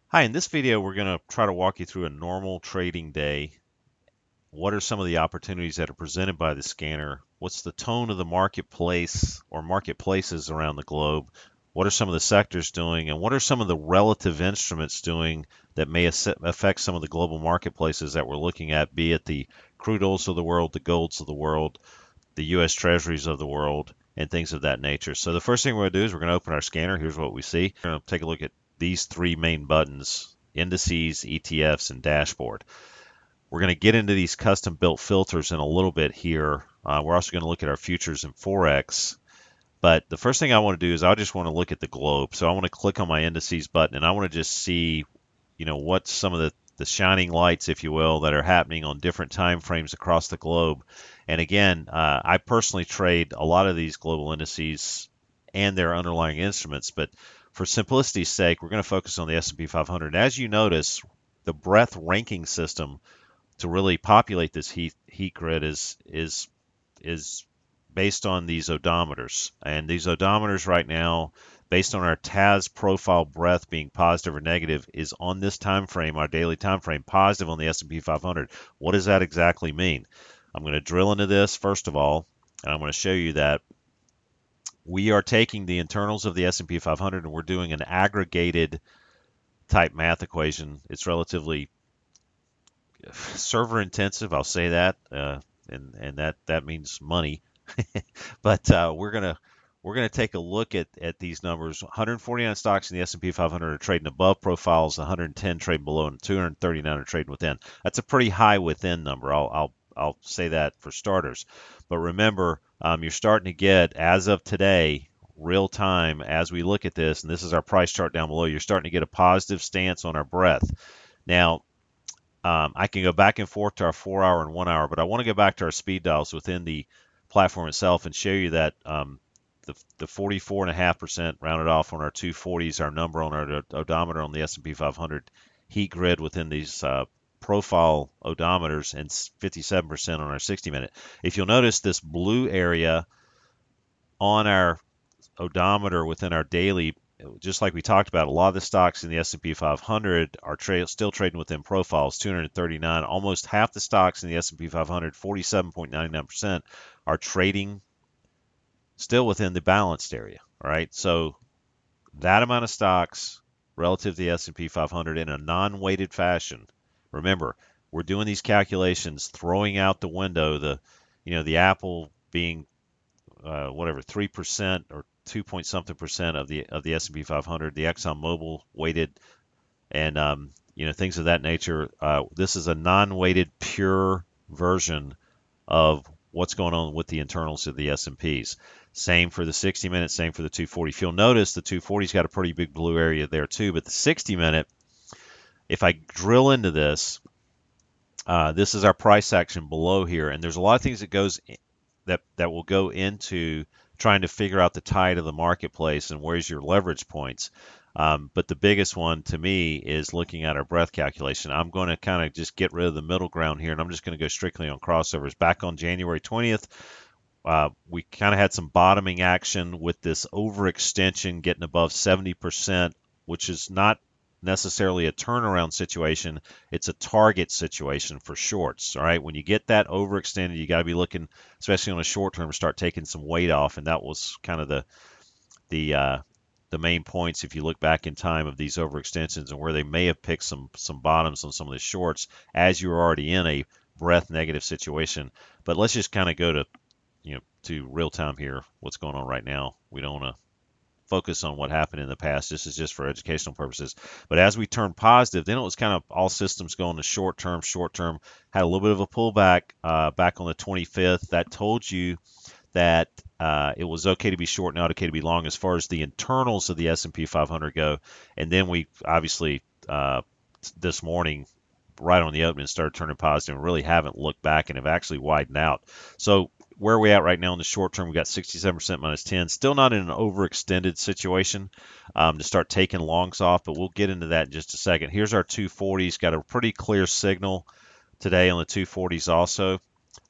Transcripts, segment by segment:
Hi, in this video, we're going to try to walk you through a normal trading day. What are some of the opportunities that are presented by the scanner? What's the tone of the marketplace or marketplaces around the globe? What are some of the sectors doing? And what are some of the relative instruments doing that may affect some of the global marketplaces that we're looking at, be it the crude oils of the world, the golds of the world, the U.S. Treasuries of the world, and things of that nature. So the first thing we're going to do is we're going to open our scanner. Here's what we see. We're going to take a look at these three main buttons: indices, ETFs, and dashboard. We're going to get into these custom built filters in a little bit here. We're also going to look at our futures and Forex. But the first thing I want to do is I just want to look at the globe. So I want to click on my indices button and I want to just see, what's some of the shining lights, if you will, that are happening on different time frames across the globe. And again, I personally trade a lot of these global indices and their underlying instruments, but for simplicity's sake, we're going to focus on the S&P 500. As you notice, the breadth ranking system to really populate this heat grid is based on these odometers. And these odometers right now, based on our TAS profile breadth being positive or negative, is on this time frame, our daily time frame, positive on the S&P 500. What does that exactly mean? I'm going to drill into this first of all, and I'm going to show you that we are taking the internals of the S&P 500 and we're doing an aggregated type math equation. It's relatively server intensive, I'll say that, and that means money. But we're gonna take a look at these numbers. 149 stocks in the S&P 500 are trading above profiles, 110 trading below, and 239 are trading within. That's a pretty high within number. I'll say that for starters. But remember, you're starting to get, as of today, real time as we look at this, and this is our price chart down below. You're starting to get a positive stance on our breadth. Now, I can go back and forth to our 4-hour and 1 hour, but I want to go back to our speed dials within the platform itself and show you that the 44.5% rounded off on our 240s, our number on our odometer on the S&P 500 heat grid within these profile odometers, and 57% on our 60-minute. If you'll notice, this blue area on our odometer within our daily, just like we talked about, a lot of the stocks in the S&P 500 are still trading within profiles, 239. Almost half the stocks in the S&P 500, 47.99%, are trading still within the balanced area. All right, so that amount of stocks relative to the S&P 500 in a non-weighted fashion. Remember, we're doing these calculations, throwing out the window the Apple being whatever 3% or 2 point something percent of the S&P 500, the ExxonMobil weighted, and things of that nature. This is a non-weighted pure version of what's going on with the internals of the S&Ps. Same for the 60 minute, same for the 240. If you'll notice, the 240's got a pretty big blue area there too, but the 60 minute, if I drill into this, this is our price action below here, and there's a lot of things that will go into trying to figure out the tide of the marketplace and where's your leverage points. But the biggest one to me is looking at our breadth calculation. I'm going to kind of just get rid of the middle ground here, and I'm just going to go strictly on crossovers. Back on January 20th, we kind of had some bottoming action with this overextension getting above 70%, which is not necessarily a turnaround situation. It's a target situation for shorts. All right, when you get that overextended, you got to be looking, especially on a short term, to start taking some weight off, and that was kind of the main points if you look back in time of these overextensions and where they may have picked some bottoms on some of the shorts as you were already in a breadth negative situation. But let's just kind of go to real time here, what's going on right now. We don't want to focus on what happened in the past. This is just for educational purposes. But as we turn positive, then it was kind of all systems going to short term. Short term had a little bit of a pullback back on the 25th. That told you that it was okay to be short, not okay to be long as far as the internals of the S&P 500 go. And then we obviously this morning, right on the opening, started turning positive and really haven't looked back and have actually widened out. So where are we at right now in the short term? We got 67% minus 10. Still not in an overextended situation to start taking longs off, but we'll get into that in just a second. Here's our 240s. Got a pretty clear signal today on the 240s also.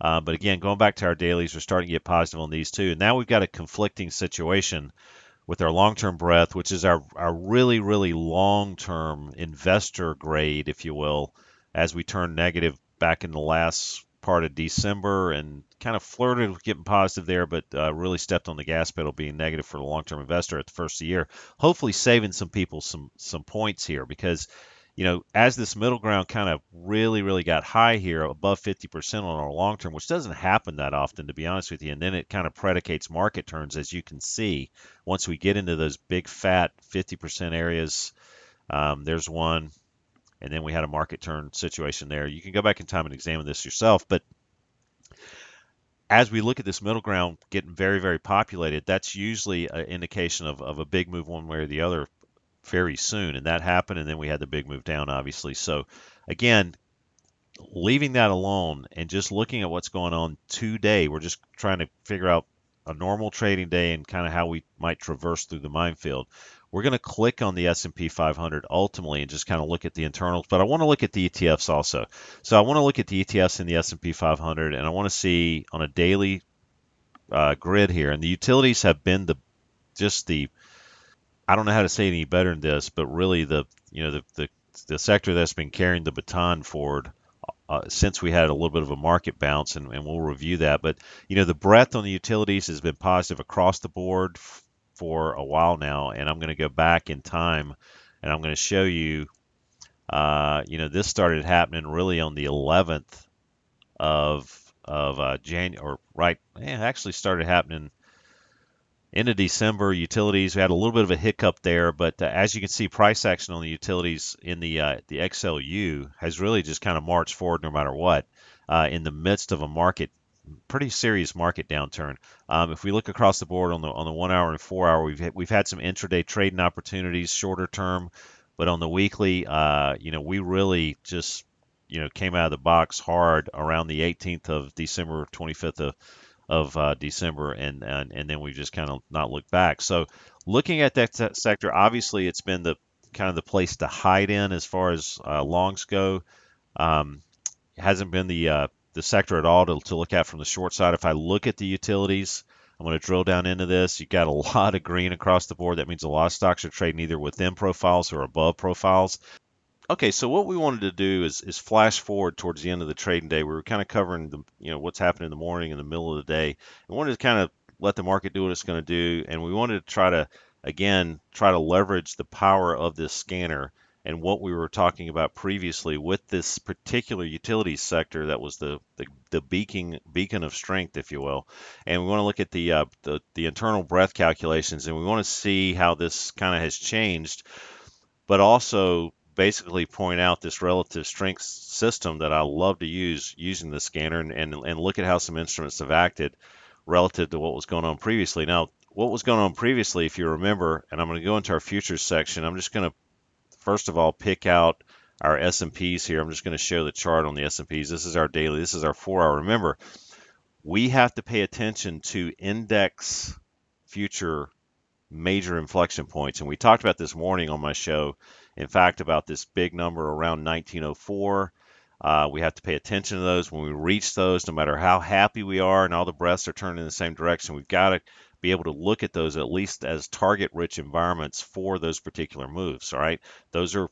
But again, going back to our dailies, we're starting to get positive on these too. And now we've got a conflicting situation with our long-term breadth, which is our really, really long-term investor grade, if you will, as we turned negative back in the last part of December and kind of flirted with getting positive there, but really stepped on the gas pedal being negative for the long-term investor at the first of the year. Hopefully saving some people some points here because as this middle ground kind of really, really got high here, above 50% on our long term, which doesn't happen that often, to be honest with you, and then it kind of predicates market turns, as you can see, once we get into those big fat 50% areas. There's one, and then we had a market turn situation there. You can go back in time and examine this yourself, but as we look at this middle ground getting very, very populated, that's usually an indication of a big move one way or the other very soon, and that happened, and then we had the big move down, obviously. So, again, leaving that alone and just looking at what's going on today, we're just trying to figure out a normal trading day and kind of how we might traverse through the minefield. We're going to click on the S&P 500 ultimately and just kind of look at the internals, but I want to look at the ETFs also. So I want to look at the ETFs in the S&P 500, and I want to see on a daily grid here, and the utilities have been the I don't know how to say it any better than this, but really the sector that's been carrying the baton forward since we had a little bit of a market bounce, and we'll review that. But the breadth on the utilities has been positive across the board for a while now, and I'm going to go back in time, and I'm going to show you. This started happening really on the 11th of January, or right, actually started happening into December. Utilities, we had a little bit of a hiccup there, but as you can see, price action on the utilities in the XLU has really just kind of marched forward no matter what, in the midst of a pretty serious market downturn. If we look across the board on the 1 hour and 4 hour, we've had some intraday trading opportunities, shorter term, but on the weekly, we really just came out of the box hard around the 18th of December, 25th of December, and then we just kind of not looked back. So looking at that sector, obviously it's been the kind of the place to hide in as far as longs go. It hasn't been the sector at all to look at from the short side. If I look at the utilities, I'm going to drill down into this. You've got a lot of green across the board. That means a lot of stocks are trading either within profiles or above profiles. Okay, so what we wanted to do is flash forward towards the end of the trading day. We were kind of covering what's happening in the morning and the middle of the day. We wanted to kind of let the market do what it's going to do, and we wanted to try to leverage the power of this scanner and what we were talking about previously with this particular utilities sector that was the beacon of strength, if you will. And we want to look at the internal breadth calculations, and we want to see how this kind of has changed, but also basically point out this relative strength system that I love to use using the scanner, and look at how some instruments have acted relative to what was going on previously. Now, what was going on previously, if you remember, and I'm going to go into our futures section, I'm just going to first of all pick out our S&Ps here. I'm just going to show the chart on the S&Ps. This is our daily, this is our 4 hour. Remember, we have to pay attention to index future major inflection points. And we talked about this morning on my show, in fact, about this big number around 1904. We have to pay attention to those. When we reach those, no matter how happy we are and all the breaths are turning in the same direction, we've got to be able to look at those at least as target-rich environments for those particular moves. All right, those are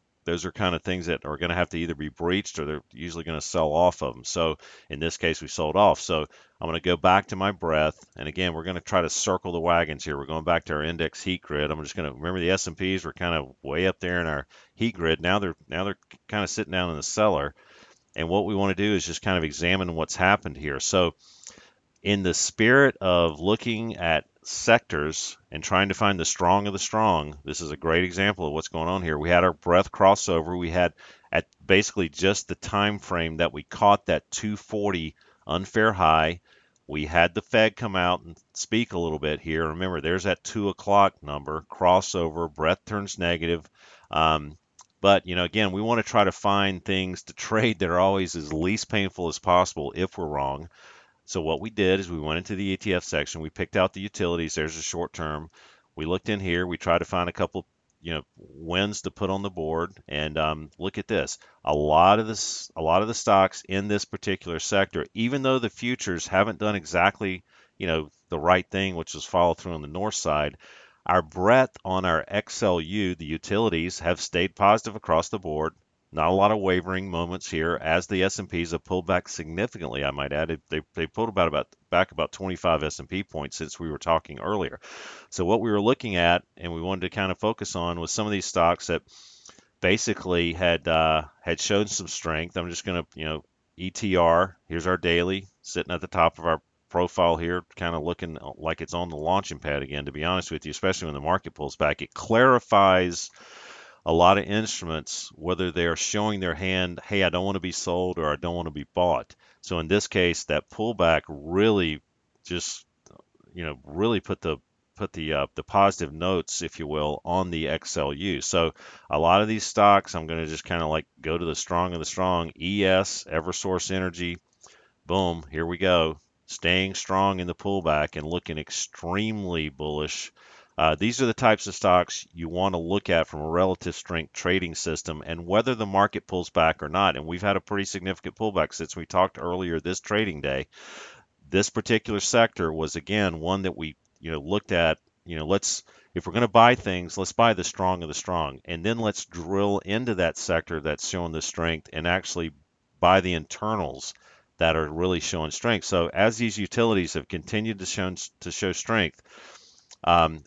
kind of things that are going to have to either be breached or they're usually going to sell off of them. So in this case, we sold off. So I'm going to go back to my breadth. And again, we're going to try to circle the wagons here. We're going back to our index heat grid. I'm just going to remember the S&Ps were kind of way up there in our heat grid. Now they're kind of sitting down in the cellar. And what we want to do is just kind of examine what's happened here. So in the spirit of looking at sectors and trying to find the strong of the strong, this is a great example of what's going on here. We had our breadth crossover. We had at basically just the time frame that we caught that 240 unfair high. We had the Fed come out and speak a little bit here. Remember, there's that 2 o'clock number, crossover, breadth turns negative. But, again, we want to try to find things to trade that are always as least painful as possible if we're wrong. So what we did is we went into the ETF section. We picked out the utilities. There's a short term. We looked in here. We tried to find a couple, wins to put on the board. And look at this. A lot of the stocks in this particular sector, even though the futures haven't done exactly, the right thing, which was follow through on the north side, Our breadth on our XLU, the utilities, have stayed positive across the board. Not a lot of wavering moments here as the S&Ps have pulled back significantly, I might add. They pulled back about 25 S&P points since we were talking earlier. So what we were looking at and we wanted to kind of focus on was some of these stocks that basically had shown some strength. I'm just going to, ETR, here's our daily, sitting at the top of our profile here, kind of looking like it's on the launching pad again, to be honest with you, especially when the market pulls back. It clarifies a lot of instruments, whether they're showing their hand, hey, I don't want to be sold or I don't want to be bought. So in this case, that pullback really just, really put the positive notes, if you will, on the XLU. So a lot of these stocks, I'm going to just kind of like go to the strong of the strong. ES, EverSource Energy, boom, here we go. Staying strong in the pullback and looking extremely bullish. These are the types of stocks you want to look at from a relative strength trading system and whether the market pulls back or not. And we've had a pretty significant pullback since we talked earlier this trading day. This particular sector was again one that we looked at. Let's, if we're going to buy things, let's buy the strong of the strong, and then let's drill into that sector that's showing the strength and actually buy the internals that are really showing strength. So as these utilities have continued to show strength,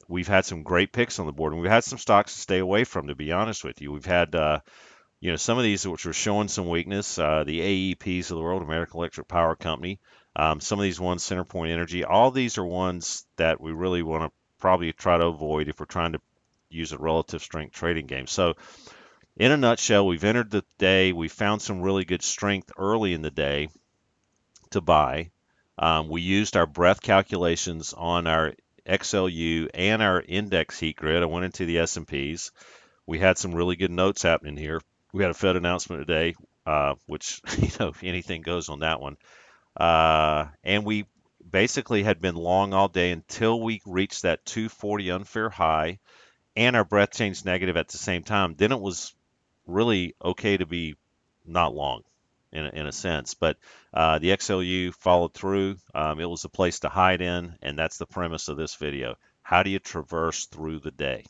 we've had some great picks on the board, and we've had some stocks to stay away from. To be honest with you, we've had some of these which were showing some weakness, the AEPs of the world, American Electric Power Company, some of these ones, CenterPoint Energy, all these are ones that we really want to probably try to avoid if we're trying to use a relative strength trading game. So in a nutshell, we've entered the day, we found some really good strength early in the day to buy. We used our breadth calculations on our XLU and our index heat grid. I went into the S&Ps. We had some really good notes happening here. We had a Fed announcement today, which, anything goes on that one. And we basically had been long all day until we reached that 240 unfair high and our breadth changed negative at the same time. Then it was really okay to be not long in a sense. But the XLU followed through. It was a place to hide in, and that's the premise of this video. How do you traverse through the day?